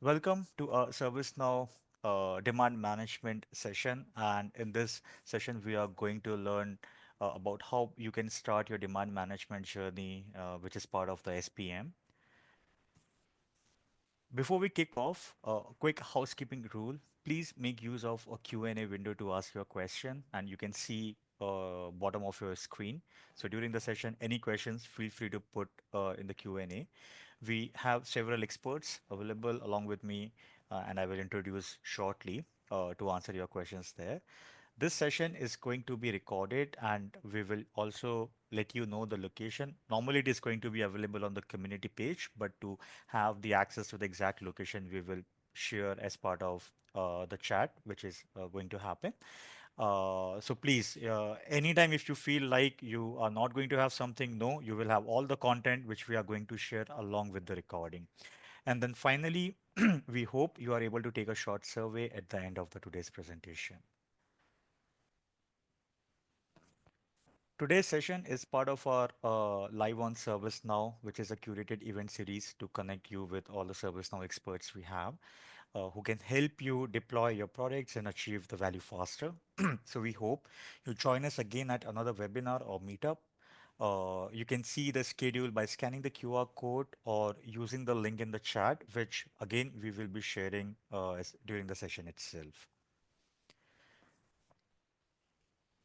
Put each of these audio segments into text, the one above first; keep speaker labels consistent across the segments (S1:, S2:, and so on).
S1: Welcome to our ServiceNow demand management session. And in this session, we are going to learn about how you can start your demand management journey, which is part of the SPM. Before we kick off, a quick housekeeping rule. Please make use of a Q&A window to ask your question, and you can see bottom of your screen. So during the session, any questions, feel free to put in the Q&A. We have several experts available along with me, and I will introduce shortly to answer your questions there. This session is going to be recorded and we will also let you know the location. Normally, it is going to be available on the community page, but to have the access to the exact location, we will share as part of the chat, which is going to happen. So please, anytime if you feel like you are not going to have something, no, you will have all the content which we are going to share along with the recording. And then finally, we hope you are able to take a short survey at the end of the today's presentation. Today's session is part of our Live on ServiceNow, which is a curated event series to connect you with all the ServiceNow experts we have who can help you deploy your products and achieve the value faster. So we hope you join us again at another webinar or meetup. You can see the schedule by scanning the QR code or using the link in the chat, which again we will be sharing during the session itself.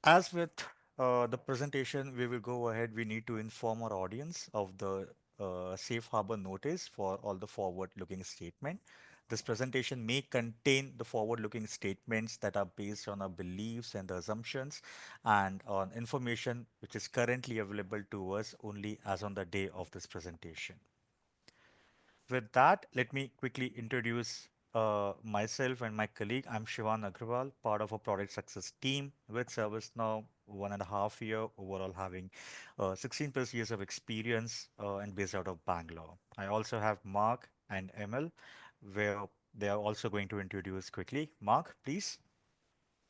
S1: As with the presentation, we will go ahead. We need to inform our audience of the safe harbor notice for all the forward-looking statement. This presentation may contain the forward-looking statements that are based on our beliefs and the assumptions and on information which is currently available to us only as on the day of this presentation. With that, let me quickly introduce myself and my colleague. I'm Shivan Agrawal, part of a product success team with ServiceNow, 1.5 year overall, having 16 plus years of experience and based out of Bangalore. I also have Mark and Emil, where they are also going to introduce quickly. Mark, please.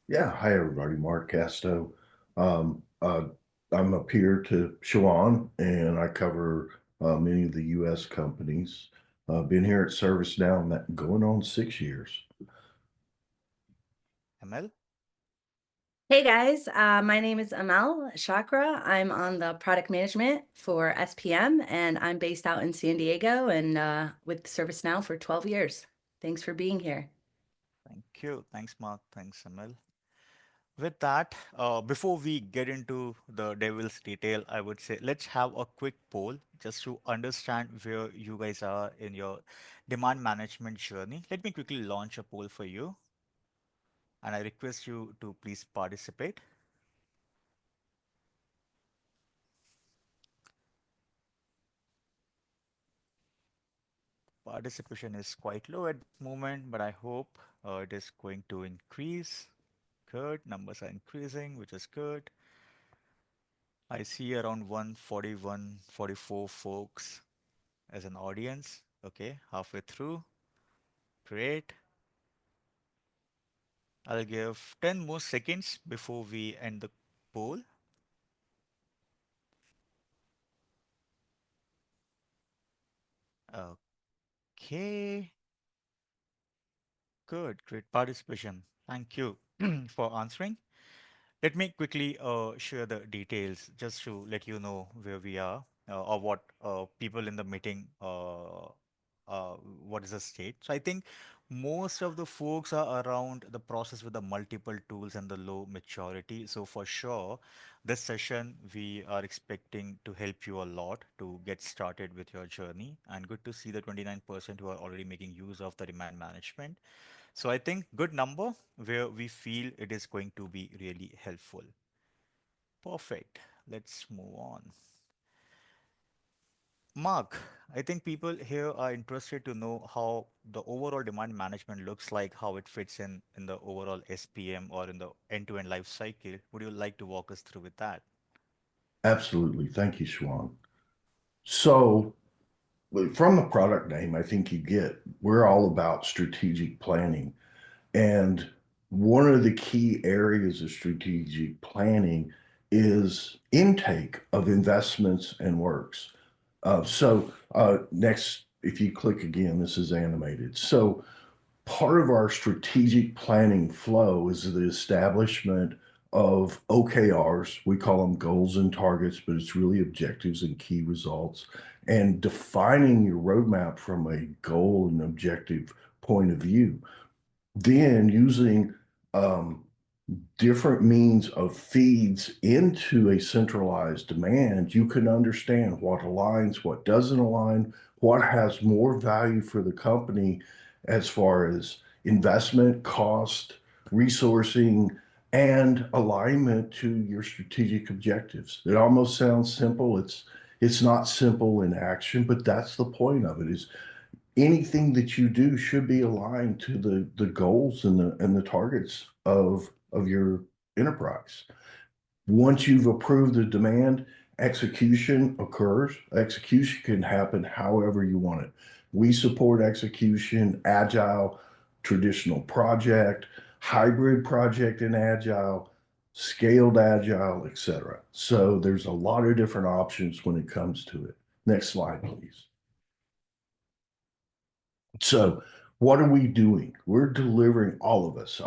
S2: Yeah, hi everybody, Mark Casto. Um, uh, I'm a peer to Shawan, and I cover many of the U.S. companies. Been here at ServiceNow going on 6 years.
S1: Emil.
S3: Hey guys, my name is Amal Chakra. I'm on the product management for SPM and I'm based out in San Diego and with ServiceNow for 12 years. Thanks for being here.
S1: Thank you. Thanks, Mark. Thanks, Emil. With that, before we get into the devil's detail, I would say let's have a quick poll just to understand where you guys are in your demand management journey. Let me quickly launch a poll for you, and I request you to please participate. Participation is quite low at the moment, but I hope it is going to increase. Good, numbers are increasing, which is good. I see around 141, 44 folks as an audience. Okay, halfway through. Great. I'll give 10 more seconds before we end the poll. Okay, good, great participation. Thank you for answering. Let me quickly share the details just to let you know where we are or what people in the meeting, what is the state. So I think most of the folks are around the process with the multiple tools and the low maturity. So for sure, this session, we are expecting to help you a lot to get started with your journey. And good to see the 29% who are already making use of the demand management. So I think good number where we feel it is going to be really helpful. Perfect. Let's move on. Mark, I think people here are interested to know how the overall demand management looks like, how it fits in the overall SPM or in the end-to-end life cycle. Would you like to walk us through with that?
S2: Absolutely. Thank you, Shawan. So, from the product name, I think you get we're all about strategic planning. And one of the key areas of strategic planning is intake of investments and works. Next if you click again, this is animated. So part of our strategic planning flow is the establishment of OKRs. We call them goals and targets, but it's really objectives and key results, and defining your roadmap from a goal and objective point of view. Then using um, different means of feeds into a centralized demand, you can understand what aligns, what doesn't align, what has more value for the company as far as investment, cost, resourcing, and alignment to your strategic objectives. It almost sounds simple. It's not simple in action, but that's the point of it, is anything that you do should be aligned to the goals and the targets of your enterprise. Once you've approved the demand, execution occurs. Execution can happen however you want it. We support execution, agile, traditional project, hybrid project and agile, scaled agile, etc. So there's a lot of different options when it comes to it. Next slide, please. So, what are we doing? We're delivering, all of us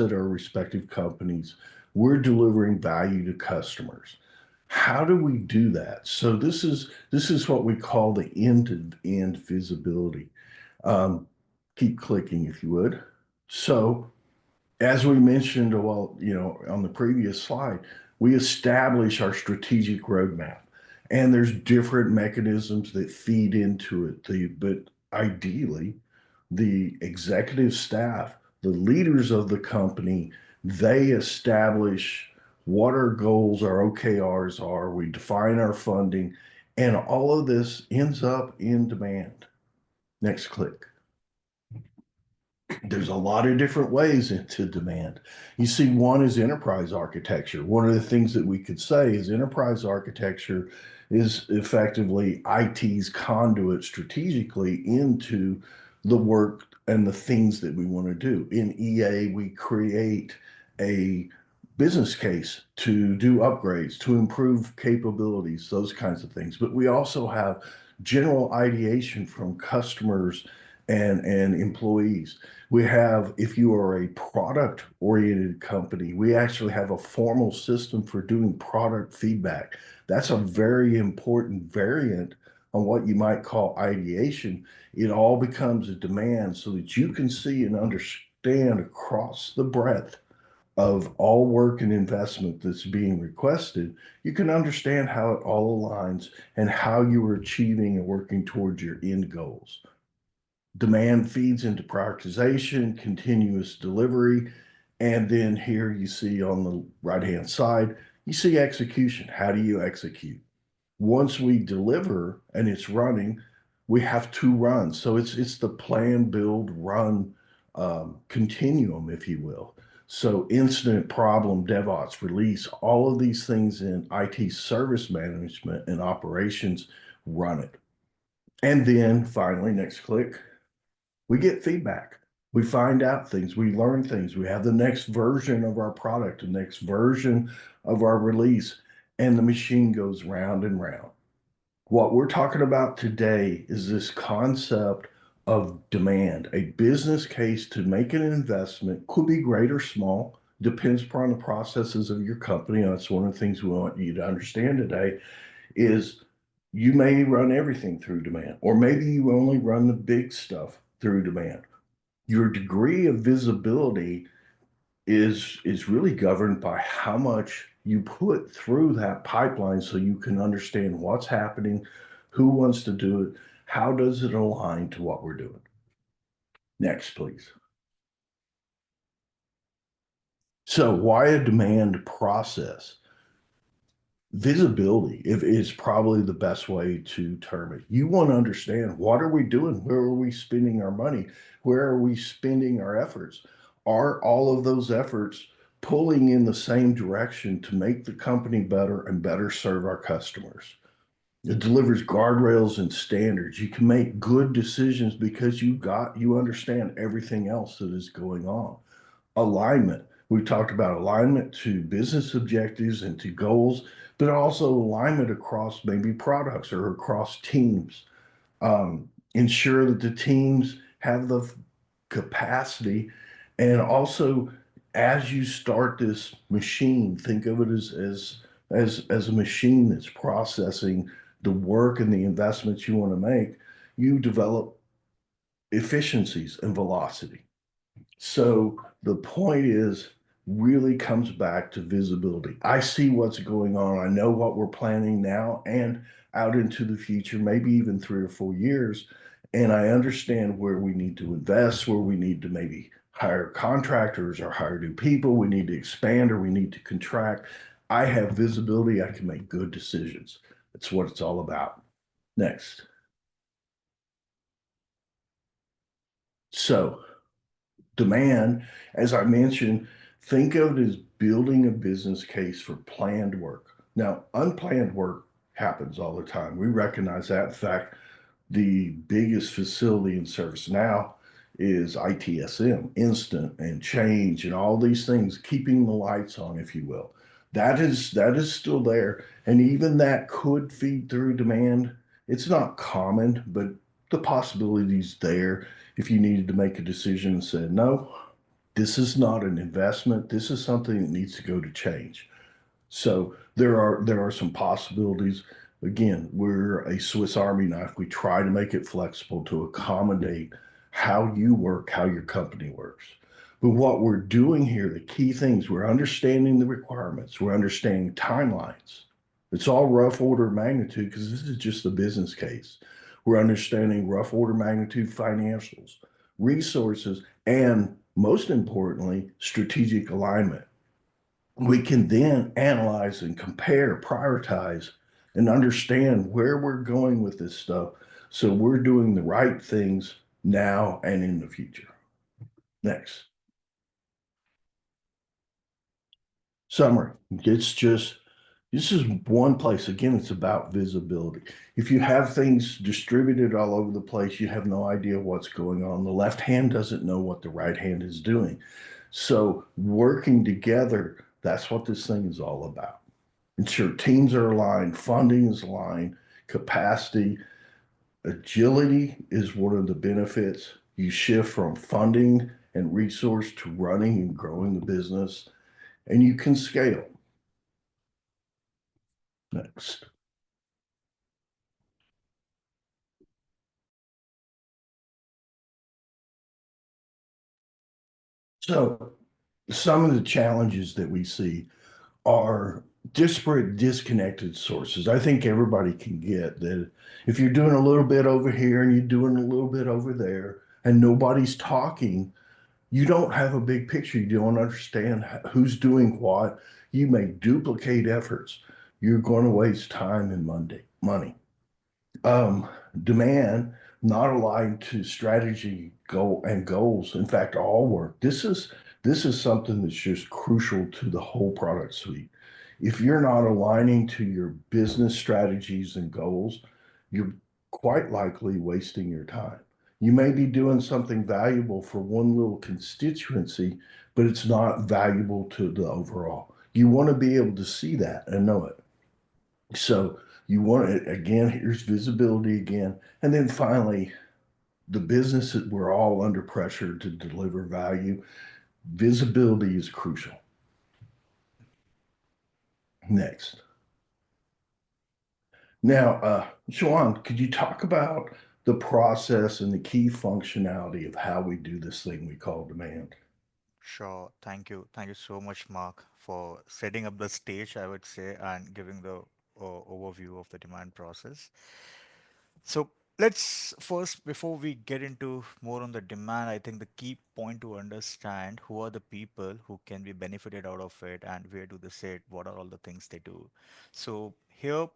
S2: at our respective companies, we're delivering value to customers. How do we do that? So this is what we call the end-to-end visibility. Um, keep clicking if you would. So as we mentioned, well, on the previous slide, we establish our strategic roadmap, and there's different mechanisms that feed into it. But ideally, the executive staff, the leaders of the company, they establish what our goals, our OKRs are. We define our funding, and all of this ends up in demand. Next click. There's a lot of different ways into demand. You see, one is enterprise architecture. One of the things that we could say is enterprise architecture is effectively IT's conduit strategically into the work and the things that we want to do. In EA, we create a business case to do upgrades, to improve capabilities, those kinds of things. But we also have general ideation from customers and employees. We have, if you are a product oriented company, we actually have a formal system for doing product feedback. That's a very important variant on what you might call ideation. It all becomes a demand so that you can see and understand across the breadth of all work and investment that's being requested. You can understand how it all aligns and how you are achieving and working towards your end goals. Demand feeds into prioritization, continuous delivery, and then here you see on the right-hand side, you see execution. How do you execute? Once we deliver and it's running, we have to run. So it's the plan, build, run continuum, if you will. So incident, problem, DevOps, release, all of these things in IT service management and operations run it. And then finally, next click, we get feedback. We find out things, we learn things, we have the next version of our product, the next version of our release, and the machine goes round and round. What we're talking about today is this concept of demand, a business case to make an investment, could be great or small, depends upon the processes of your company. And that's one of the things we want you to understand today is you may run everything through demand, or maybe you only run the big stuff through demand. Your degree of visibility is really governed by how much you put through that pipeline so you can understand what's happening, who wants to do it, how does it align to what we're doing. Next, please. So why a demand process? Visibility is probably the best way to term it. You want to understand, what are we doing? Where are we spending our money? Where are we spending our efforts? Are all of those efforts pulling in the same direction to make the company better and better serve our customers? It delivers guardrails and standards. You can make good decisions because you understand everything else that is going on. Alignment. We talked about alignment to business objectives and to goals, but also alignment across maybe products or across teams. ensure that the teams have the capacity, and also as you start this machine, think of it as a machine that's processing the work and the investments you want to make. You develop efficiencies and velocity. So the point is really comes back to visibility. I see what's going on. I know what we're planning now and out into the future, maybe even 3 or 4 years. And I understand where we need to invest, where we need to maybe hire contractors or hire new people. We need to expand or we need to contract. I have visibility. I can make good decisions. That's what it's all about. Next. So demand, as I mentioned, think of it as building a business case for planned work. Now, unplanned work happens all the time. We recognize that. In fact, the biggest facility in ServiceNow is ITSM, instant and change and all these things, keeping the lights on, if you will. That is still there. And even that could feed through demand. It's not common, but the possibility is there if you needed to make a decision and said, no, this is not an investment. This is something that needs to go to change. So there are some possibilities. Again, we're a Swiss Army knife. We try to make it flexible to accommodate how you work, how your company works. But what we're doing here, the key things, we're understanding the requirements, we're understanding timelines. It's all rough order magnitude because this is just a business case. We're understanding rough order magnitude financials, resources, and most importantly, strategic alignment. We can then analyze and compare, prioritize, and understand where we're going with this stuff so we're doing the right things now and in the future. Next, summary. It's just this is one place. Again, it's about visibility. If you have things distributed all over the place, you have no idea what's going on. The left hand doesn't know what the right hand is doing. So, working together, that's what this thing is all about. Ensure teams are aligned, funding is aligned, capacity, agility is one of the benefits. You shift from funding and resource to running and growing the business, and you can scale. Next. So, some of the challenges that we see are disparate, disconnected sources. I think everybody can get that if you're doing a little bit over here and you're doing a little bit over there and nobody's talking, you don't have a big picture. You don't understand who's doing what. You may duplicate efforts. You're going to waste time and money. Um, Demand not aligned to strategy goal and goals. In fact, all work. This is something that's just crucial to the whole product suite. If you're not aligning to your business strategies and goals, you're quite likely wasting your time. You may be doing something valuable for one little constituency, but it's not valuable to the overall. You want to be able to see that and know it. So you want it again, here's visibility again. And then finally, the business that we're all under pressure to deliver value, visibility is crucial. Next. Now, Sean, could you talk about the process and the key functionality of how we do this thing we call demand?
S1: Sure. Thank you. Thank you so much, Mark, for setting up the stage, I would say, and giving the overview of the demand process. So let's first, before we get into more on the demand, I think the key point to understand who are the people who can be benefited out of it and where do they sit, what are all the things they do. So here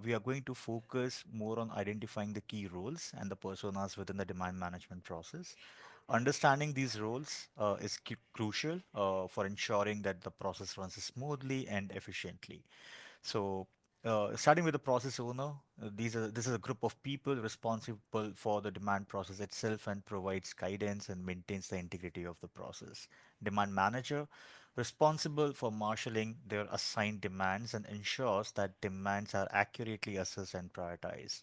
S1: we are going to focus more on identifying the key roles and the personas within the demand management process. Understanding these roles is crucial for ensuring that the process runs smoothly and efficiently. So, starting with the process owner, this is a group of people responsible for the demand process itself and provides guidance and maintains the integrity of the process. Demand manager, responsible for marshaling their assigned demands and ensures that demands are accurately assessed and prioritized.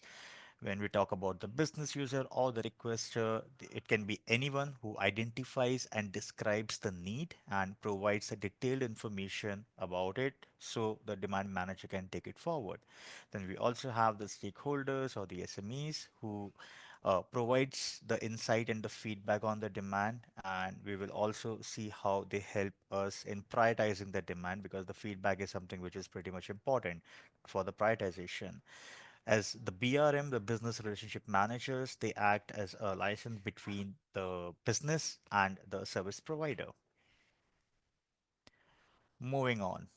S1: When we talk about the business user or the requester, it can be anyone who identifies and describes the need and provides a detailed information about it so the demand manager can take it forward. Then we also have the stakeholders or the SMEs who provides the insight and the feedback on the demand, and we will also see how they help us in prioritizing the demand because the feedback is something which is pretty much important for the prioritization. As the BRM, the business relationship managers, they act as a license between the business and the service provider. Moving on.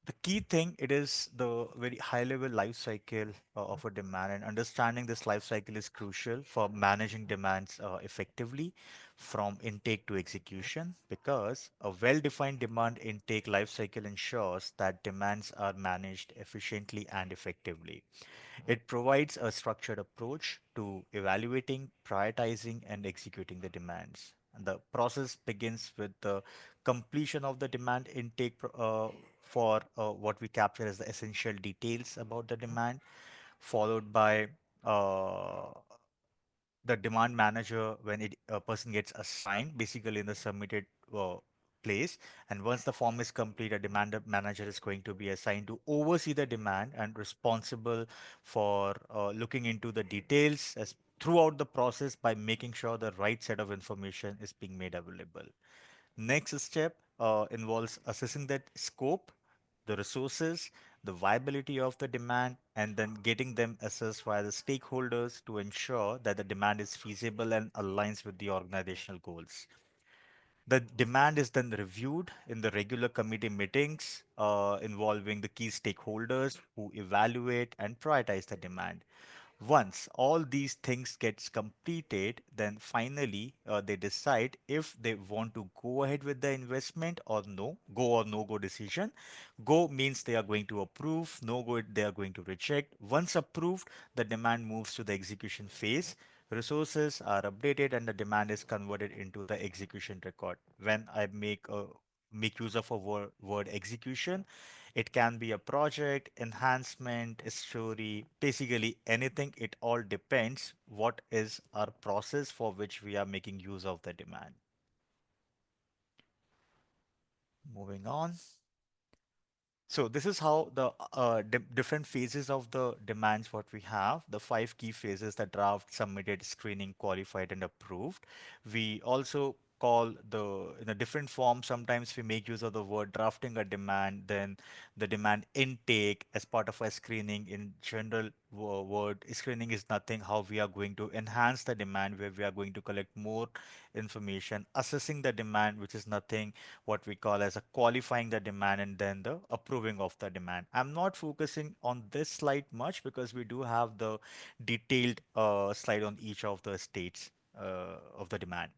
S1: The key thing, it is the very high level life cycle of a demand, and understanding this life cycle is crucial for managing demands effectively from intake to execution, because a well defined demand intake life cycle ensures that demands are managed efficiently and effectively. It provides a structured approach to evaluating, prioritizing, and executing the demands. And the process begins with the completion of the demand intake for what we capture as the essential details about the demand, followed by uh, the demand manager when a person gets assigned basically in the submitted uh, place. And once the form is complete, a demand manager is going to be assigned to oversee the demand and responsible for looking into the details as throughout the process by making sure the right set of information is being made available. Next step involves assessing that scope, the resources, the viability of the demand, and then getting them assessed by the stakeholders to ensure that the demand is feasible and aligns with the organizational goals. The demand is then reviewed in the regular committee meetings involving the key stakeholders who evaluate and prioritize the demand. Once all these things gets completed, then finally they decide if they want to go ahead with the investment or no, go or no go decision. Go means they are going to approve, no go they are going to reject. Once approved, the demand moves to the execution phase. Resources are updated and the demand is converted into the execution record. When I make use of a word execution, it can be a project, enhancement, a story, basically anything. It all depends what is our process for which we are making use of the demand. Moving on. So this is how the different phases of the demands what we have, the five key phases: the draft, submitted, screening, qualified, and approved. We also call the in a different form. Sometimes we make use of the word drafting a demand, then the demand intake as part of a screening. In general word, screening is nothing how we are going to enhance the demand, where we are going to collect more information, assessing the demand, which is nothing what we call as a qualifying the demand, and then the approving of the demand. I'm not focusing on this slide much because we do have the detailed slide on each of the states of the demand.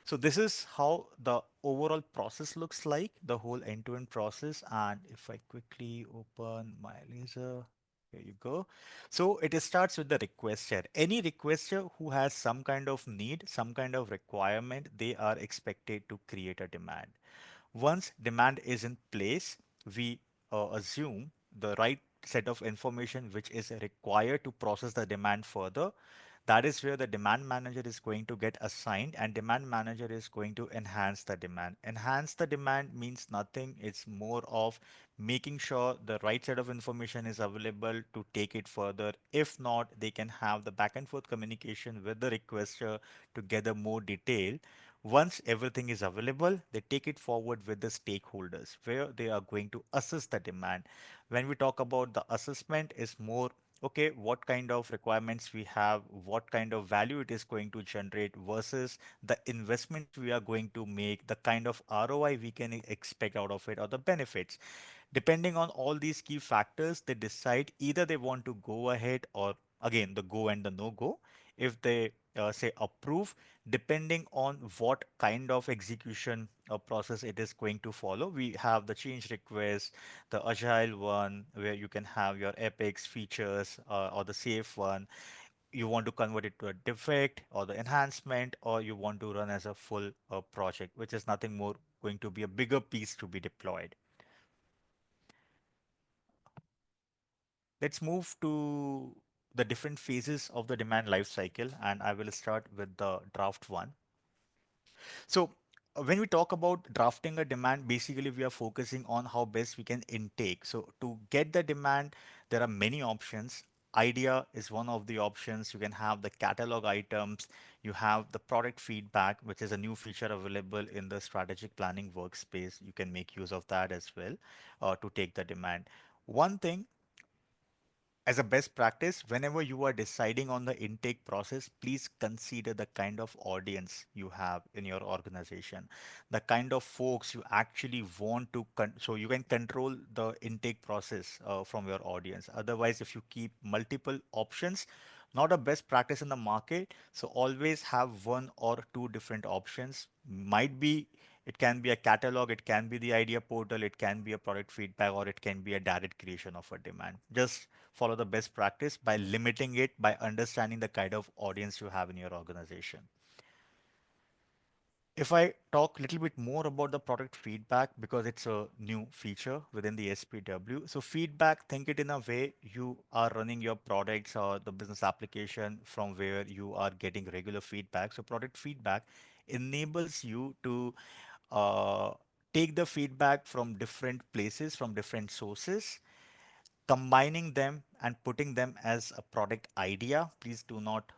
S1: So this is how the overall process looks like, the whole end-to-end process. And if I quickly open my laser, here you go. So it starts with the requester. Any requester who has some kind of need, some kind of requirement, they are expected to create a demand. Once demand is in place, we assume the right set of information which is required to process the demand further. That is where the demand manager is going to get assigned, and demand manager is going to enhance the demand. Enhance the demand means nothing. It's more of making sure the right set of information is available to take it further. If not, they can have the back and forth communication with the requester to gather more detail. Once everything is available, they take it forward with the stakeholders where they are going to assess the demand. When we talk about the assessment, is more okay, what kind of requirements we have, what kind of value it is going to generate versus the investments we are going to make, the kind of ROI we can expect out of it, or the benefits. Depending on all these key factors, they decide either they want to go ahead, or again, the go and the no go. If they say approve, depending on what kind of execution process it is going to follow, we have the change request, the agile one, where you can have your epics features, or the safe one. You want to convert it to a defect or the enhancement, or you want to run as a full project, which is nothing more going to be a bigger piece to be deployed. Let's move to the different phases of the demand life cycle, and I will start with the draft one. So when we talk about drafting a demand, basically we are focusing on how best we can intake. So to get the demand, there are many options. Idea is one of the options. You can have the catalog items. You have the product feedback, which is a new feature available in the strategic planning workspace. You can make use of that as well to take the demand. One thing as a best practice, whenever you are deciding on the intake process, please consider the kind of audience you have in your organization, the kind of folks you actually want to, so you can control the intake process from your audience. Otherwise, if you keep multiple options, not a best practice in the market. So always have one or two different options. Might be it can be a catalog, it can be the idea portal, it can be a product feedback, or it can be a direct creation of a demand. Just follow the best practice by limiting it by understanding the kind of audience you have in your organization. If I talk a little bit more about the product feedback, because it's a new feature within the SPW. So feedback, think it in a way you are running your products or the business application from where you are getting regular feedback. So product feedback enables you to uh, take the feedback from different places, from different sources, combining them and putting them as a product idea. Please do not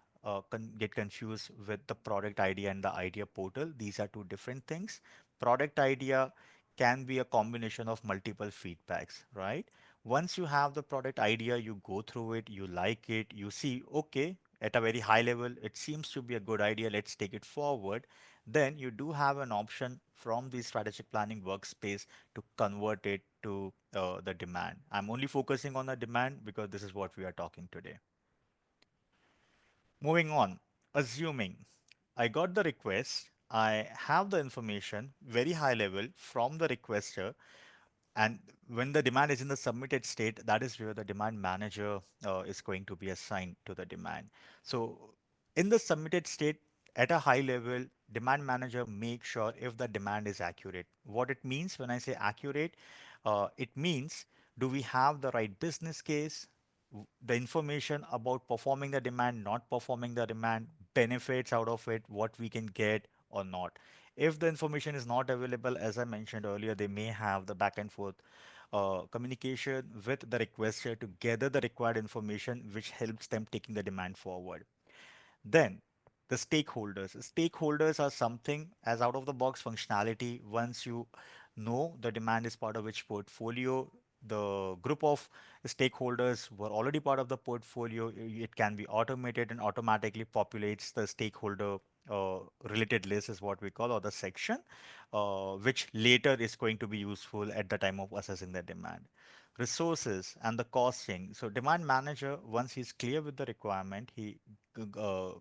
S1: get confused with the product idea and the idea portal. These are two different things. Product idea can be a combination of multiple feedbacks, right? Once you have the product idea, you go through it, you like it, you see, okay, at a very high level, it seems to be a good idea. Let's take it forward. Then you do have an option from the strategic planning workspace to convert it to the demand. I'm only focusing on the demand because this is what we are talking today. Moving on, assuming I got the request, I have the information very high level from the requester, and when the demand is in the submitted state, that is where the demand manager is going to be assigned to the demand. So in the submitted state, at a high level, demand manager makes sure if the demand is accurate. What it means when I say accurate, it means do we have the right business case, the information about performing the demand, not performing the demand, benefits out of it, what we can get or not. If the information is not available, as I mentioned earlier, they may have the back and forth communication with the requester to gather the required information, which helps them taking the demand forward. Then the stakeholders. Stakeholders are something as out of the box functionality. Once you know the demand is part of which portfolio, the group of stakeholders were already part of the portfolio, it can be automated and automatically populates the stakeholder related list is what we call, or the section, which later is going to be useful at the time of assessing the demand. Resources and the costing. So demand manager, once he's clear with the requirement, he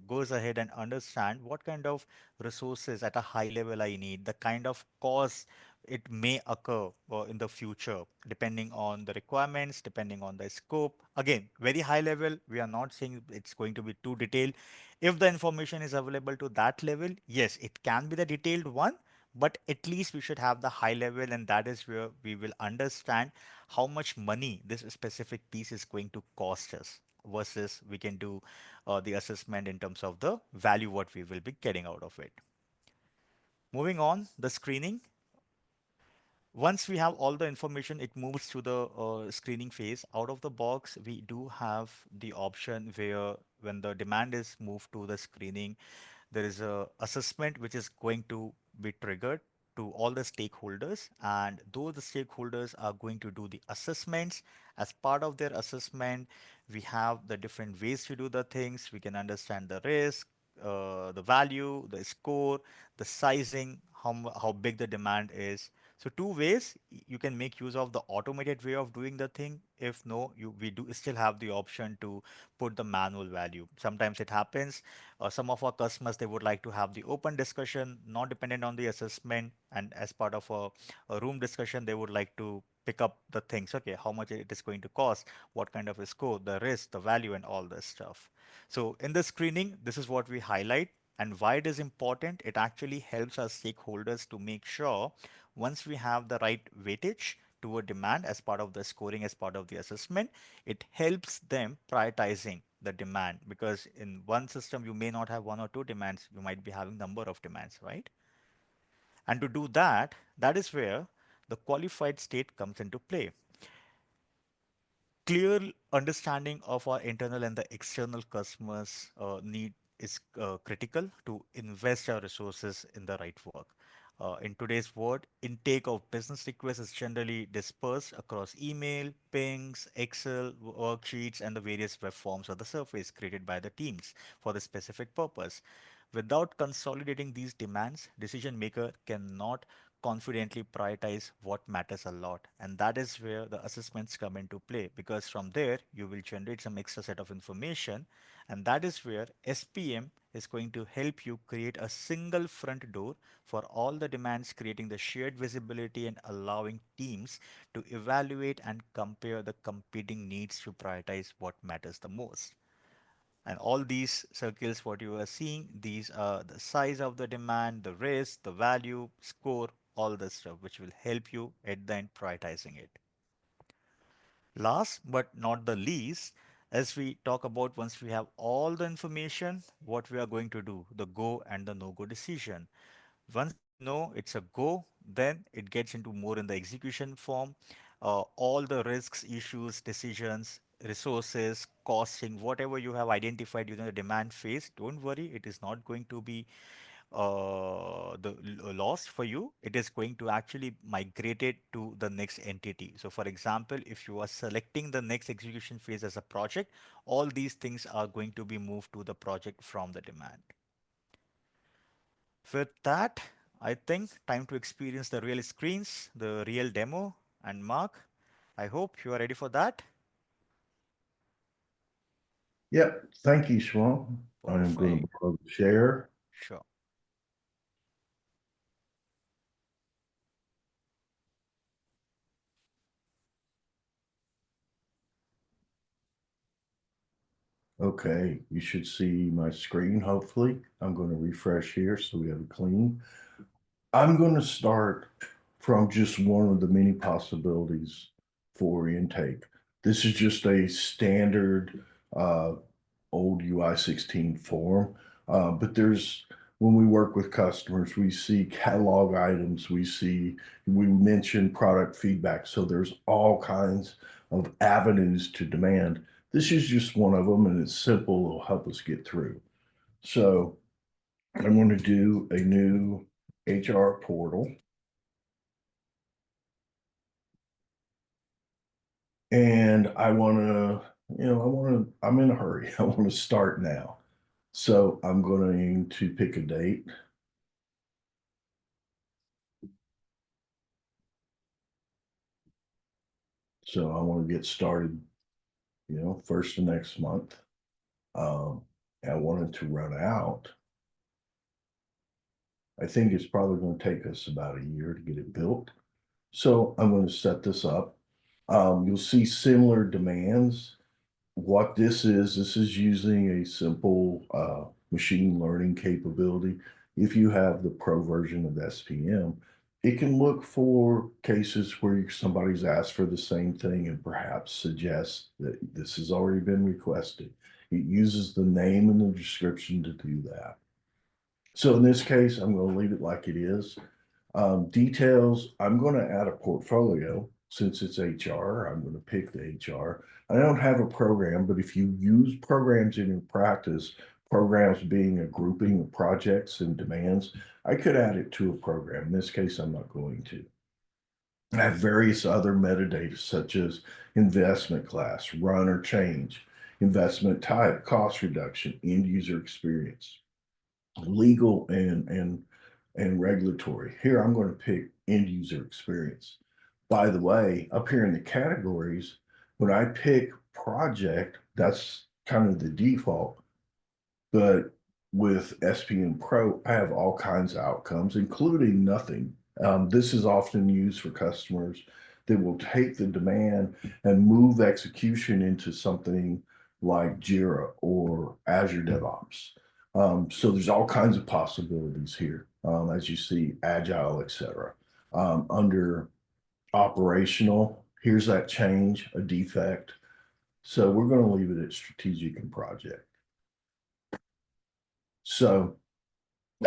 S1: goes ahead and understand what kind of resources at a high level I need, the kind of cost it may occur in the future, depending on the requirements, depending on the scope. Again, very high level, we are not saying it's going to be too detailed. If the information is available to that level, yes, it can be the detailed one, but at least we should have the high level, and that is where we will understand how much money this specific piece is going to cost us versus we can do the assessment in terms of the value what we will be getting out of it. Moving on, the screening. Once we have all the information, it moves to the screening phase. Out of the box, we do have the option where when the demand is moved to the screening, there is a assessment which is going to be triggered to all the stakeholders, and those the stakeholders are going to do the assessments. As part of their assessment, we have the different ways to do the things. We can understand the risk, the value, the score, the sizing, how big the demand is. So two ways you can make use of the automated way of doing the thing. If no, we do still have the option to put the manual value. Sometimes it happens. Some of our customers, they would like to have the open discussion, not dependent on the assessment. And as part of a room discussion, they would like to pick up the things. Okay, how much it is going to cost, what kind of a score, the risk, the value, and all this stuff. So in the screening, this is what we highlight. And why it is important, it actually helps our stakeholders to make sure once we have the right weightage to a demand as part of the scoring, as part of the assessment, it helps them prioritizing the demand, because in one system you may not have one or two demands, you might be having number of demands, right? And to do that, that is where the qualified state comes into play. Clear understanding of our internal and the external customers need is critical to invest our resources in the right work. In today's world, intake of business requests is generally dispersed across email, pings, Excel, worksheets, and the various web forms or the surface created by the teams for the specific purpose. Without consolidating these demands, decision maker cannot confidently prioritize what matters a lot. And that is where the assessments come into play, because from there you will generate some extra set of information. And that is where SPM is going to help you create a single front door for all the demands, creating the shared visibility and allowing teams to evaluate and compare the competing needs to prioritize what matters the most. And all these circles, what you are seeing, these are the size of the demand, the risk, the value, score, all this stuff, which will help you at the end prioritizing it. Last but not the least, as we talk about once we have all the information, what we are going to do, the go and the no go decision. Once we know it's a go, then it gets into more in the execution form. All the risks, issues, decisions, resources, costing, whatever you have identified during the demand phase, don't worry, it is not going to be lost for you. It is going to actually migrate it to the next entity. So for example, if you are selecting the next execution phase as a project, all these things are going to be moved to the project from the demand. With that, I think time to experience the real screens, the real demo. And Mark, I hope you are ready for that.
S2: Yep. Thank you, Shwan. I am going
S1: Perfect.
S2: to share.
S1: Sure.
S2: Okay, you should see my screen, hopefully. I'm going to refresh here so we have it clean. I'm going to start from just one of the many possibilities for intake. This is just a standard uh, old UI16 form, but when we work with customers, we see catalog items, we mention product feedback. So there's all kinds of avenues to demand. This is just one of them, and it's simple. It'll help us get through. So I'm going to do a new HR portal. And I'm in a hurry. I want to start now. So I'm going to pick a date. So I want to get started, first of next month. Um, I want it to run out. I think it's probably going to take us about a year to get it built. So I'm going to set this up. You'll see similar demands. What this is using a simple machine learning capability. If you have the pro version of SPM, it can look for cases where somebody's asked for the same thing and perhaps suggest that this has already been requested. It uses the name and the description to do that. So in this case, I'm going to leave it like it is. Details, I'm going to add a portfolio since it's HR. I'm going to pick the HR. I don't have a program, but if you use programs in your practice, programs being a grouping of projects and demands, I could add it to a program. In this case, I'm not going to. I have various other metadata such as investment class, run or change, investment type, cost reduction, end user experience, legal and regulatory. Here I'm going to pick end user experience. By the way, up here in the categories, when I pick project, that's kind of the default. But with SPM Pro, I have all kinds of outcomes, including nothing. This is often used for customers that will take the demand and move execution into something like Jira or Azure DevOps. So there's all kinds of possibilities here, as you see, Agile, etc. Under operational. Here's that change, a defect. So we're going to leave it at strategic and project. So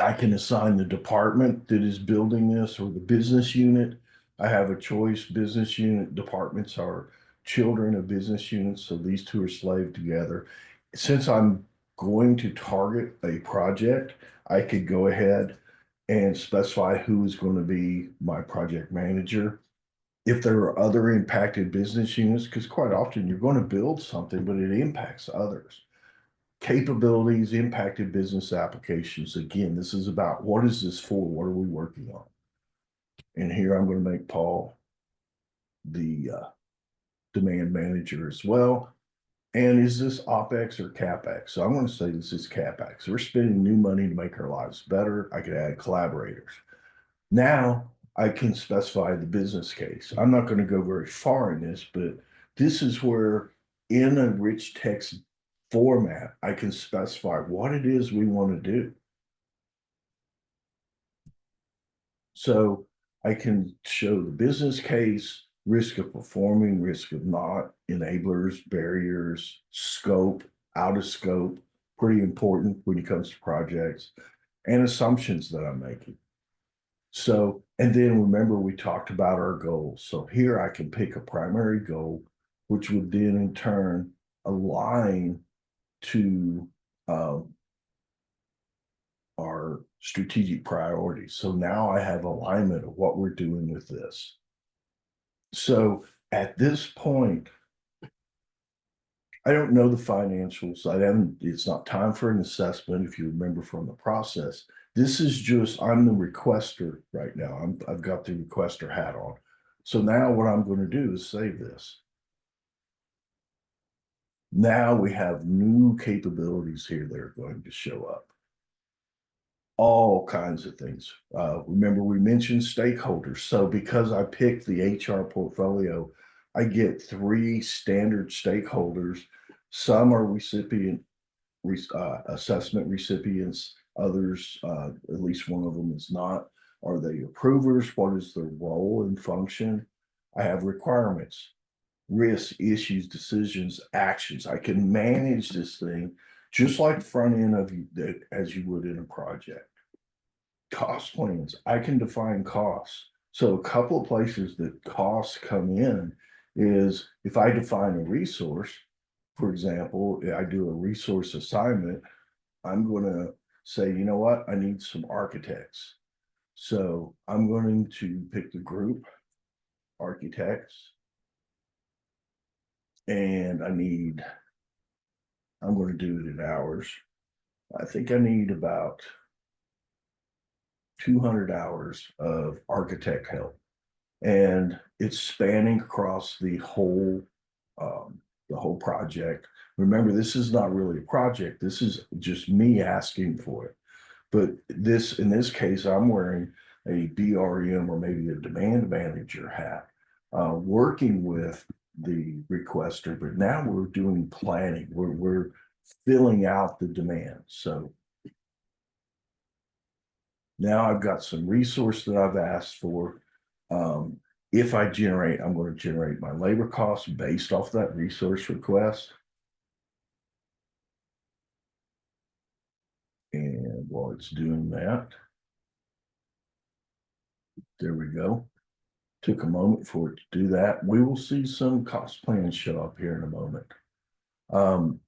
S2: I can assign the department that is building this or the business unit. I have a choice. Business unit departments are children of business units. So these two are slaved together. Since I'm going to target a project, I could go ahead and specify who is going to be my project manager. If there are other impacted business units, because quite often you're going to build something, but it impacts others. Capabilities, impacted business applications. Again, this is about what is this for? What are we working on? And here I'm going to make Paul the demand manager as well. And is this OPEX or CAPEX? So I'm going to say this is CAPEX. We're spending new money to make our lives better. I could add collaborators. Now I can specify the business case. I'm not going to go very far in this, but this is where in a rich text format, I can specify what it is we want to do. So I can show the business case, risk of performing, risk of not, enablers, barriers, scope, out of scope, pretty important when it comes to projects, and assumptions that I'm making. So, and then remember we talked about our goals. So here I can pick a primary goal, which would then in turn align to our strategic priorities. So now I have alignment of what we're doing with this. So at this point, I don't know the financials. It's not time for an assessment. If you remember from the process, this is just, I'm the requester right now. I've got the requester hat on. So now what I'm going to do is save this. Now we have new capabilities here that are going to show up. All kinds of things. Remember, we mentioned stakeholders. So because I picked the HR portfolio, I get 3 standard stakeholders. Some are assessment recipients, others, at least one of them is not. Are they approvers? What is their role and function? I have requirements, risks, issues, decisions, actions. I can manage this thing just like the front end of you as you would in a project. Cost plans, I can define costs. So a couple of places that costs come in is if I define a resource, for example, I do a resource assignment, I'm going to say, you know what, I need some architects. So I'm going to pick the group architects and I'm going to do it in hours. I think I need about 200 hours of architect help. And it's spanning across the whole project. Remember, this is not really a project. This is just me asking for it. But this, in this case, I'm wearing a BRM or maybe a demand manager hat, working with the requester. But now we're doing planning. We're filling out the demand. So now I've got some resource that I've asked for. If I generate, I'm going to generate my labor costs based off that resource request. And while it's doing that, there we go. Took a moment for it to do that. We will see some cost plans show up here in a moment.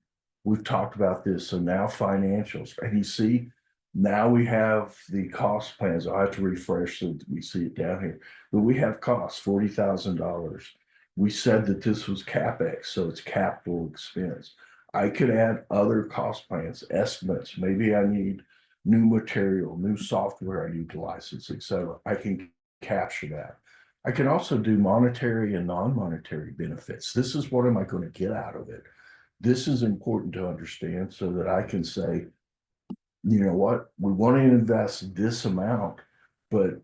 S2: We've talked about this. So now financials, and you see, now we have the cost plans. I have to refresh so that we see it down here, but we have costs, $40,000. We said that this was CapEx, so it's capital expense. I could add other cost plans, estimates. Maybe I need new material, new software I need to license, etc. I can capture that. I can also do monetary and non-monetary benefits. This is what am I going to get out of it? This is important to understand so that I can say, you know what, we want to invest this amount, but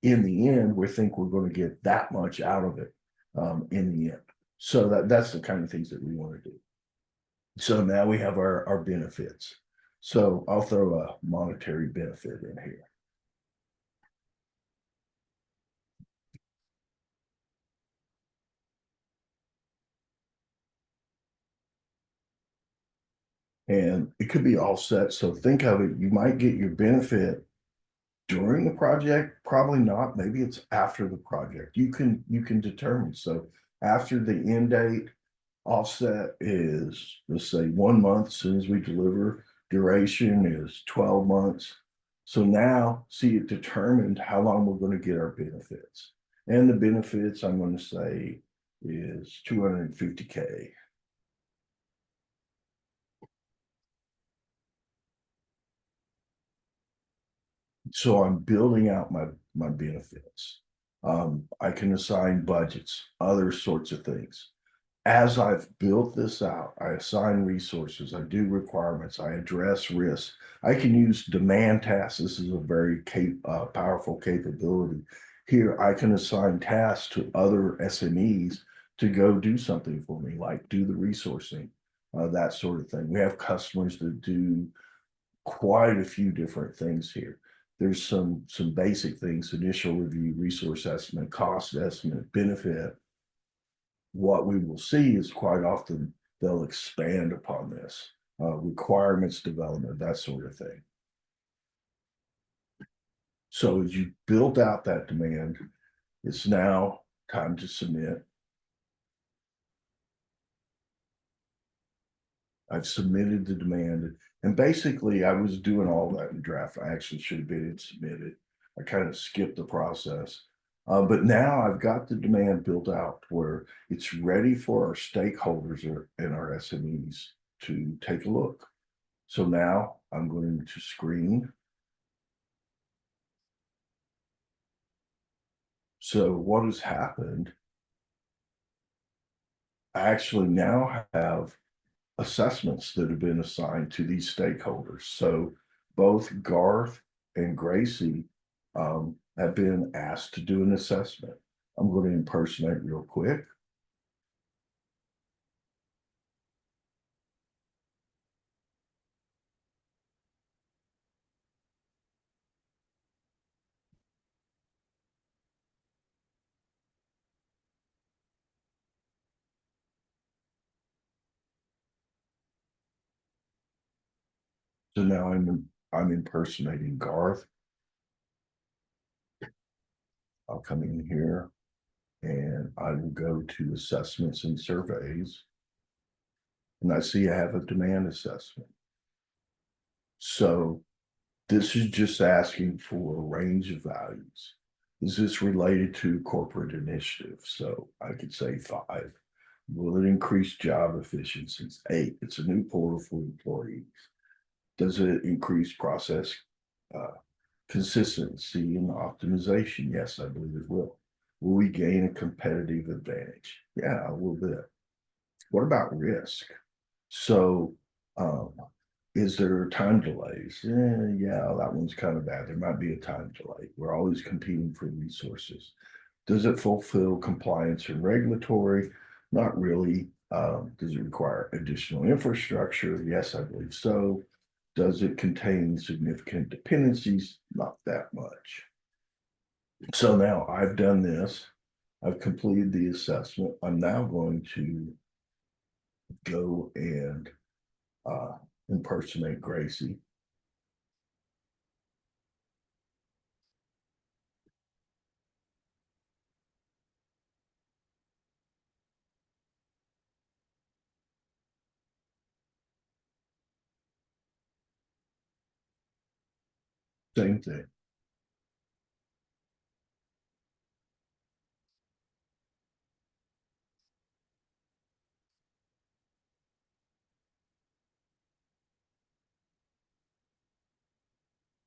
S2: in the end, we think we're going to get that much out of it in the end. So that's the kind of things that we want to do. So now we have our benefits. So I'll throw a monetary benefit in here. and it could be offset. So think of it, you might get your benefit during the project, probably not. Maybe it's after the project. You can determine. So after the end date, offset is, let's say, 1 month as soon as we deliver. Duration is 12 months. So now, see, it determined how long we're going to get our benefits. And the benefits, I'm going to say, is 250K. So I'm building out my benefits. I can assign budgets, other sorts of things. As I've built this out, I assign resources, I do requirements, I address risks. I can use demand tasks. This is a very powerful capability. Here, I can assign tasks to other SMEs to go do something for me, like do the resourcing, that sort of thing. We have customers that do quite a few different things here. There's some basic things: initial review, resource estimate, cost estimate, benefit. What we will see is quite often they'll expand upon this, requirements development, that sort of thing. So as you build out that demand, it's now time to submit. I've submitted the demand, and basically I was doing all that in the draft. I actually should have been submitted. I kind of skipped the process. But now I've got the demand built out where it's ready for our stakeholders and our SMEs to take a look. So now I'm going to screen. So what has happened? I actually now have assessments that have been assigned to these stakeholders. So both Garth and Gracie have been asked to do an assessment. I'm going to impersonate real quick. So now I'm impersonating Garth. I'll come in here and I will go to assessments and surveys. And I see I have a demand assessment. So this is just asking for a range of values. Is this related to corporate initiative? So I could say 5. Will it increase job efficiencies? 8. It's a new portal for employees. Does it increase process uh, consistency and optimization? Yes, I believe it will. Will we gain a competitive advantage? Yeah, a little bit. What about risk? So, um, is there time delays? Yeah, that one's kind of bad. There might be a time delay. We're always competing for resources. Does it fulfill compliance and regulatory? Not really. Does it require additional infrastructure? Yes, I believe so. Does it contain significant dependencies? Not that much. So now I've done this. I've completed the assessment. I'm now going to go and uh, impersonate Gracie. Same thing.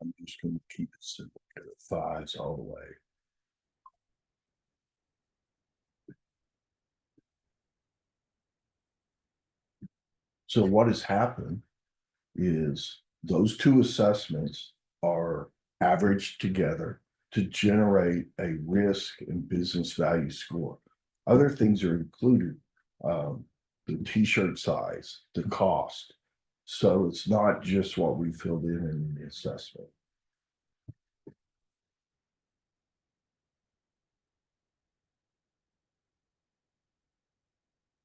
S2: I'm just going to keep it simple. Get it 5s all the way. So what has happened is those two assessments are averaged together to generate a risk and business value score. Other things are included, the t-shirt size, the cost. So it's not just what we filled in the assessment.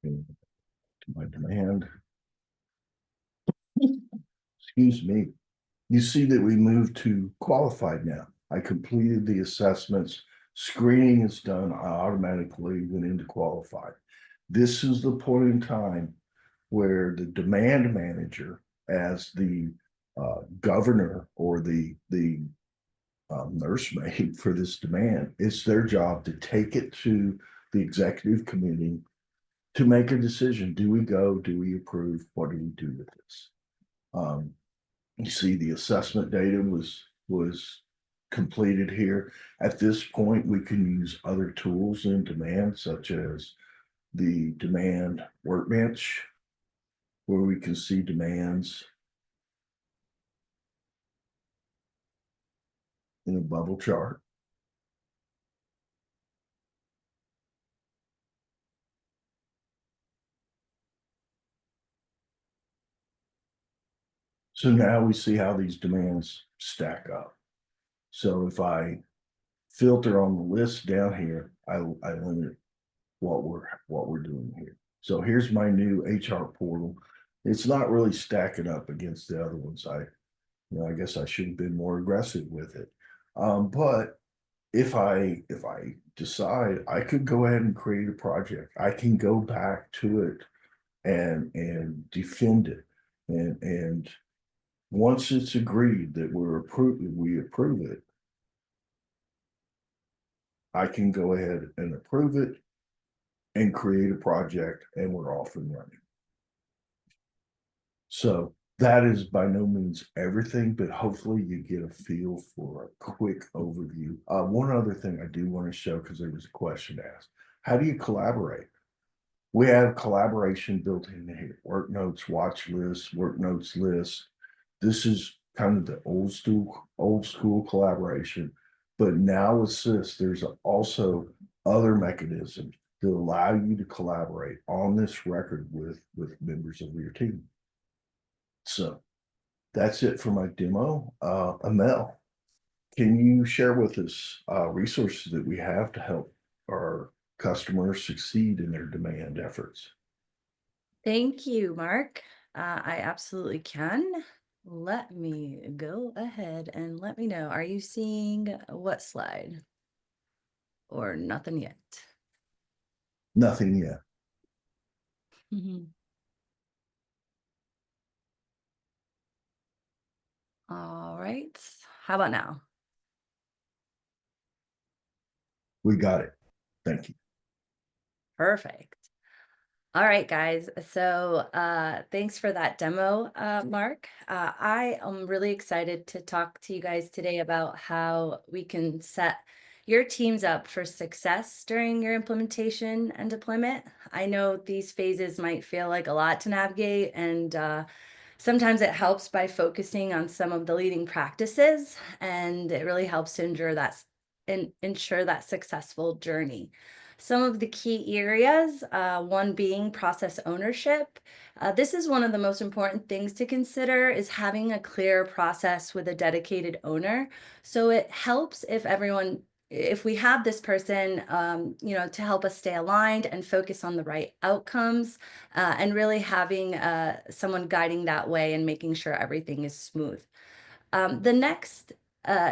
S2: And to my demand. excuse me, you see that we moved to qualified now. I completed the assessments. Screening is done. I automatically went into qualified. This is the point in time where the demand manager, as the governor or the nursemaid for this demand, it's their job to take it to the executive committee to make a decision. Do we go? Do we approve? What do we do with this? You see the assessment data was completed here. At this point, we can use other tools in demand, such as the demand workbench, where we can see demands in a bubble chart. So now we see how these demands stack up. So if I filter on the list down here, I limit what we're doing here. So here's my new HR portal. It's not really stacking up against the other ones. I guess I should have been more aggressive with it. But if I decide, I could go ahead and create a project. I can go back to it and defend it. And once it's agreed that we approve it, I can go ahead and approve it and create a project, and we're off and running. So that is by no means everything, but hopefully you get a feel for a quick overview. One other thing I do want to show, because there was a question asked, how do you collaborate? We have collaboration built in here, work notes, watch lists, work notes list. This is kind of the old school collaboration. But now with SIS, there's also other mechanisms to allow you to collaborate on this record with members of your team. So that's it for my demo. Amel, can you share with us resources that we have to help our customers succeed in their demand efforts?
S3: Thank you, Mark. I absolutely can. Let me go ahead and let me know. Are you seeing what slide or nothing yet?
S2: Nothing yet.
S3: Mhm. All right. How about now?
S2: We got it. Thank you.
S3: Perfect. All right, guys. So thanks for that demo, Mark. I am really excited to talk to you guys today about how we can set your teams up for success during your implementation and deployment. I know these phases might feel like a lot to navigate, and sometimes it helps by focusing on some of the leading practices, and it really helps to ensure that successful journey. Some of the key areas, one being process ownership. This is one of the most important things to consider, is having a clear process with a dedicated owner. So it helps if we have this person, to help us stay aligned and focus on the right outcomes, and really having someone guiding that way and making sure everything is smooth. The next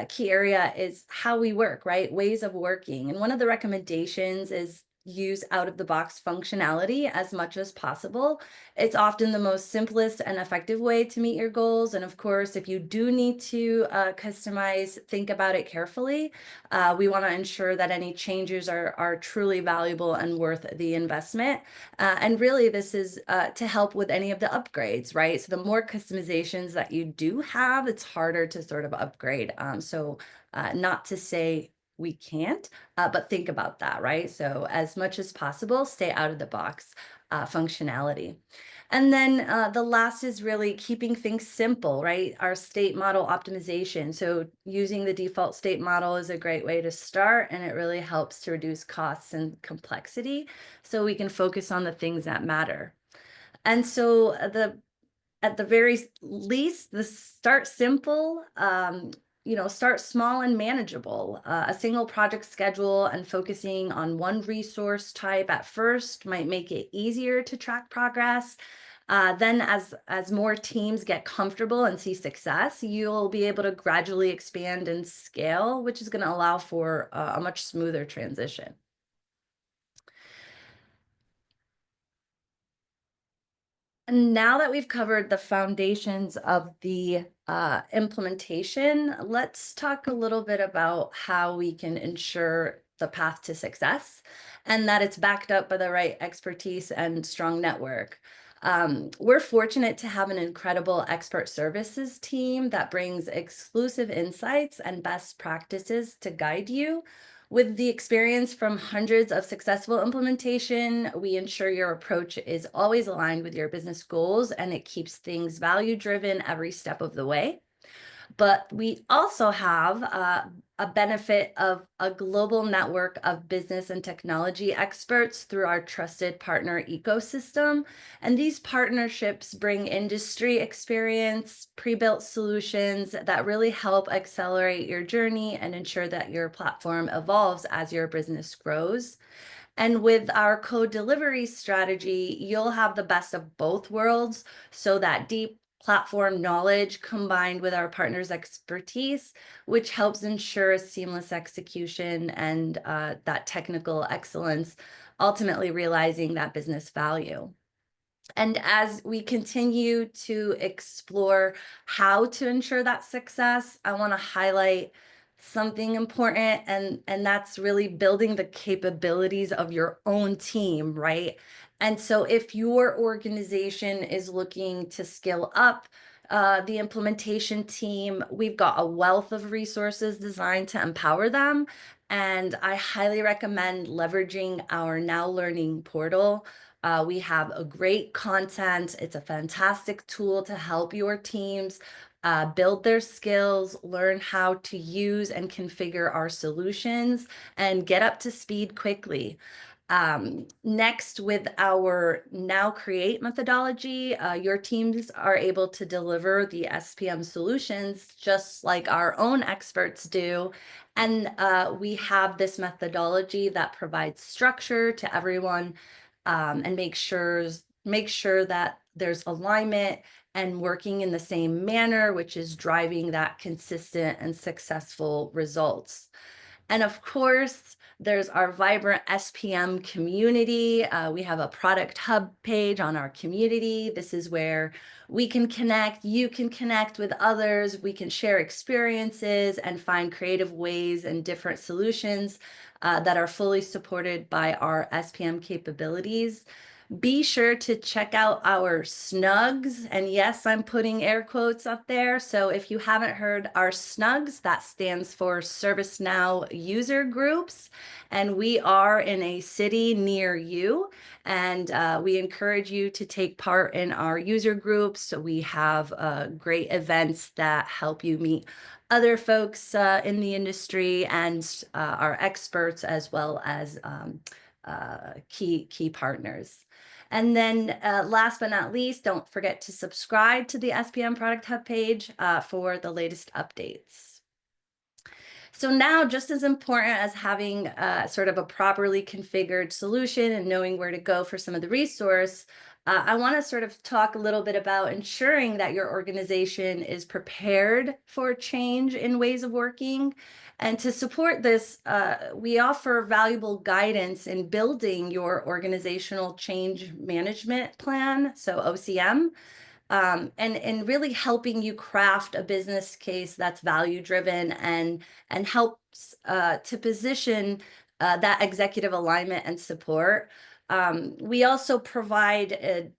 S3: key area is how we work, right? Ways of working. And one of the recommendations is use out of the box functionality as much as possible. It's often the most simplest and effective way to meet your goals. And of course, if you do need to customize, think about it carefully. We want to ensure that any changes are truly valuable and worth the investment. And really, this is to help with any of the upgrades, right? So the more customizations that you do have, it's harder to sort of upgrade. Not to say we can't, but think about that, right? So as much as possible, stay out of the box functionality. And then the last is really keeping things simple, right? Our state model optimization. So using the default state model is a great way to start, and it really helps to reduce costs and complexity so we can focus on the things that matter. And so at the very least, the start simple, start small and manageable. A single project schedule and focusing on one resource type at first might make it easier to track progress. Then as more teams get comfortable and see success, you'll be able to gradually expand and scale, which is going to allow for a much smoother transition. And now that we've covered the foundations of the implementation, let's talk a little bit about how we can ensure the path to success and that it's backed up by the right expertise and strong network. We're fortunate to have an incredible expert services team that brings exclusive insights and best practices to guide you. With the experience from hundreds of successful implementation, we ensure your approach is always aligned with your business goals and it keeps things value driven every step of the way. But we also have a benefit of a global network of business and technology experts through our trusted partner ecosystem. And these partnerships bring industry experience, pre-built solutions that really help accelerate your journey and ensure that your platform evolves as your business grows. And with our code delivery strategy, you'll have the best of both worlds. So that deep platform knowledge combined with our partners' expertise, which helps ensure seamless execution and that technical excellence, ultimately realizing that business value. And as we continue to explore how to ensure that success, I want to highlight something important, and that's really building the capabilities of your own team, right? And so if your organization is looking to scale up the implementation team, we've got a wealth of resources designed to empower them. And I highly recommend leveraging our Now Learning portal. We have a great content. It's a fantastic tool to help your teams build their skills, learn how to use and configure our solutions, and get up to speed quickly. Next, with our Now Create methodology, your teams are able to deliver the SPM solutions just like our own experts do. And we have this methodology that provides structure to everyone and make sure that there's alignment and working in the same manner, which is driving that consistent and successful results. And of course, there's our vibrant SPM community. We have a product hub page on our community. This is where we can connect, you can connect with others, we can share experiences and find creative ways and different solutions that are fully supported by our SPM capabilities. Be sure to check out our snugs. And yes, I'm putting air quotes up there. So if you haven't heard our snugs, that stands for ServiceNow user groups. And we are in a city near you. And we encourage you to take part in our user groups. So we have great events that help you meet other folks in the industry and our experts, as well as key partners. And then last but not least, don't forget to subscribe to the SPM Product Hub page for the latest updates. So now, just as important as having sort of a properly configured solution and knowing where to go for some of the resource, I want to sort of talk a little bit about ensuring that your organization is prepared for change in ways of working. And to support this, we offer valuable guidance in building your organizational change management plan, so OCM, and really helping you craft a business case that's value driven and helps to position that executive alignment and support. We also provide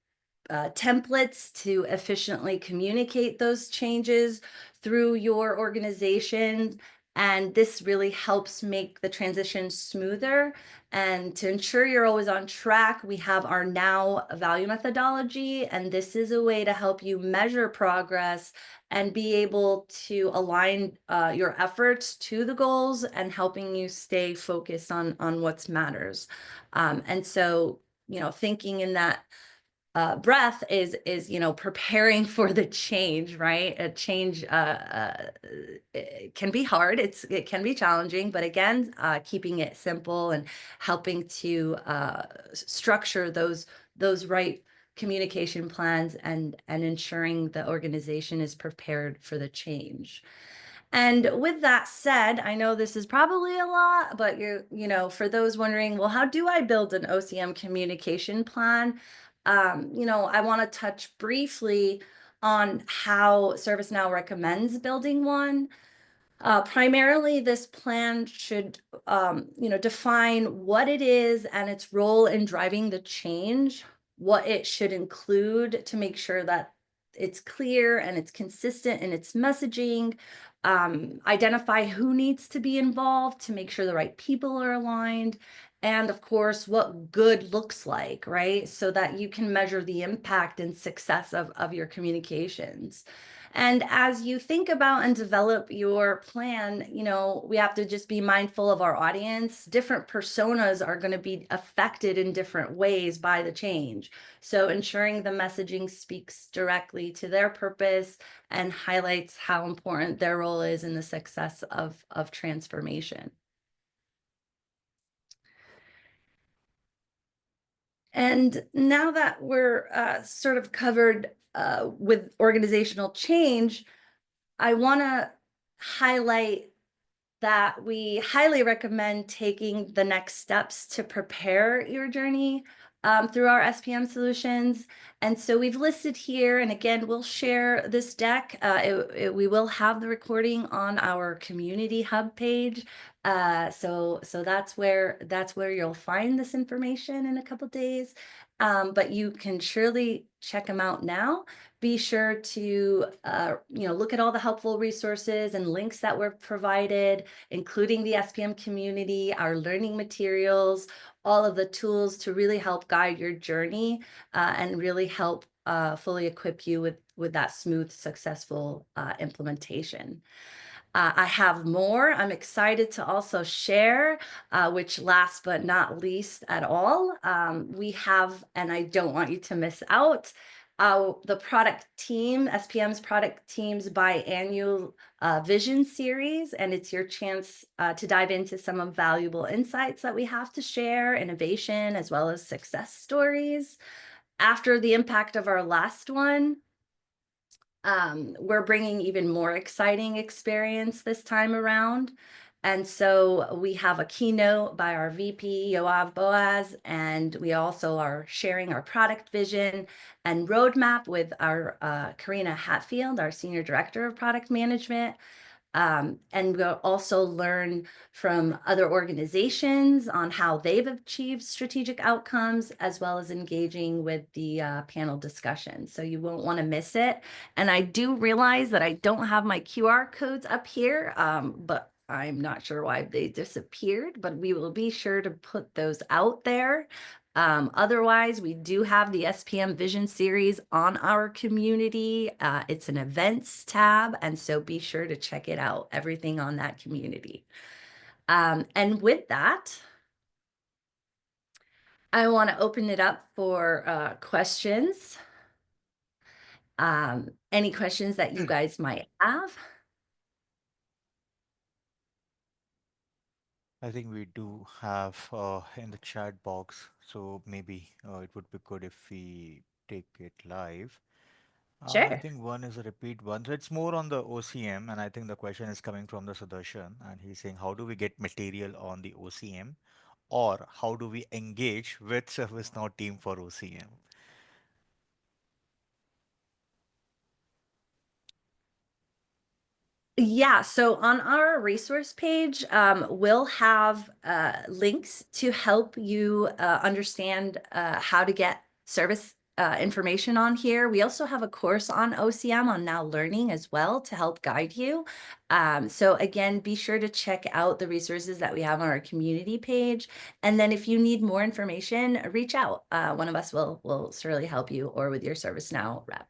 S3: templates to efficiently communicate those changes through your organization. And this really helps make the transition smoother. And to ensure you're always on track, we have our Now value methodology. And this is a way to help you measure progress and be able to align your efforts to the goals and helping you stay focused on what matters. And so, thinking in that breath is preparing for the change, right? A change it can be hard, it can be challenging, but again, keeping it simple and helping to structure those right communication plans and ensuring the organization is prepared for the change. And with that said, I know this is probably a lot, but for those wondering, well, how do I build an OCM communication plan? I want to touch briefly on how ServiceNow recommends building one. Primarily, this plan should, define what it is and its role in driving the change, what it should include to make sure that it's clear and it's consistent in its messaging, identify who needs to be involved to make sure the right people are aligned, and of course, what good looks like, right? So that you can measure the impact and success of your communications. And as you think about and develop your plan, we have to just be mindful of our audience. Different personas are going to be affected in different ways by the change. So ensuring the messaging speaks directly to their purpose and highlights how important their role is in the success of transformation. And now that we're sort of covered with organizational change, I want to highlight that we highly recommend taking the next steps to prepare your journey through our SPM solutions. And so we've listed here, and again, we'll share this deck. We will have the recording on our community hub page. So that's where you'll find this information in a couple days. But you can surely check them out now. Be sure to look at all the helpful resources and links that were provided, including the SPM community, our learning materials, all of the tools to really help guide your journey and really help fully equip you with that smooth, successful implementation. I have more. I'm excited to also share, which last but not least at all, we have, and I don't want you to miss out, the product team, SPM's product team's biannual vision series, and it's your chance to dive into some of valuable insights that we have to share, innovation, as well as success stories. After the impact of our last one, we're bringing even more exciting experience this time around. And so we have a keynote by our VP, Yoav Boaz, and we also are sharing our product vision and roadmap with our Karina Hatfield, our Senior Director of Product Management. And we'll also learn from other organizations on how they've achieved strategic outcomes, as well as engaging with the panel discussion. So you won't want to miss it. And I do realize that I don't have my QR codes up here, but I'm not sure why they disappeared, but we will be sure to put those out there. Otherwise, we do have the SPM Vision Series on our community. It's an events tab, and so be sure to check it out, everything on that community. And with that, I want to open it up for questions. Any questions that you guys might have?
S1: I think we do have in the chat box, so maybe it would be good if we take it live. I
S3: Sure.
S1: think one is a repeat one. So it's more on the OCM, and I think the question is coming from the Sudarshan, and he's saying, how do we get material on the OCM, or how do we engage with ServiceNow team for OCM?
S3: Yeah, so on our resource page, we'll have links to help you understand how to get service information on here. We also have a course on OCM on Now Learning as well to help guide you. So again, be sure to check out the resources that we have on our community page. And then if you need more information, reach out. One of us will surely help you, or with your ServiceNow rep.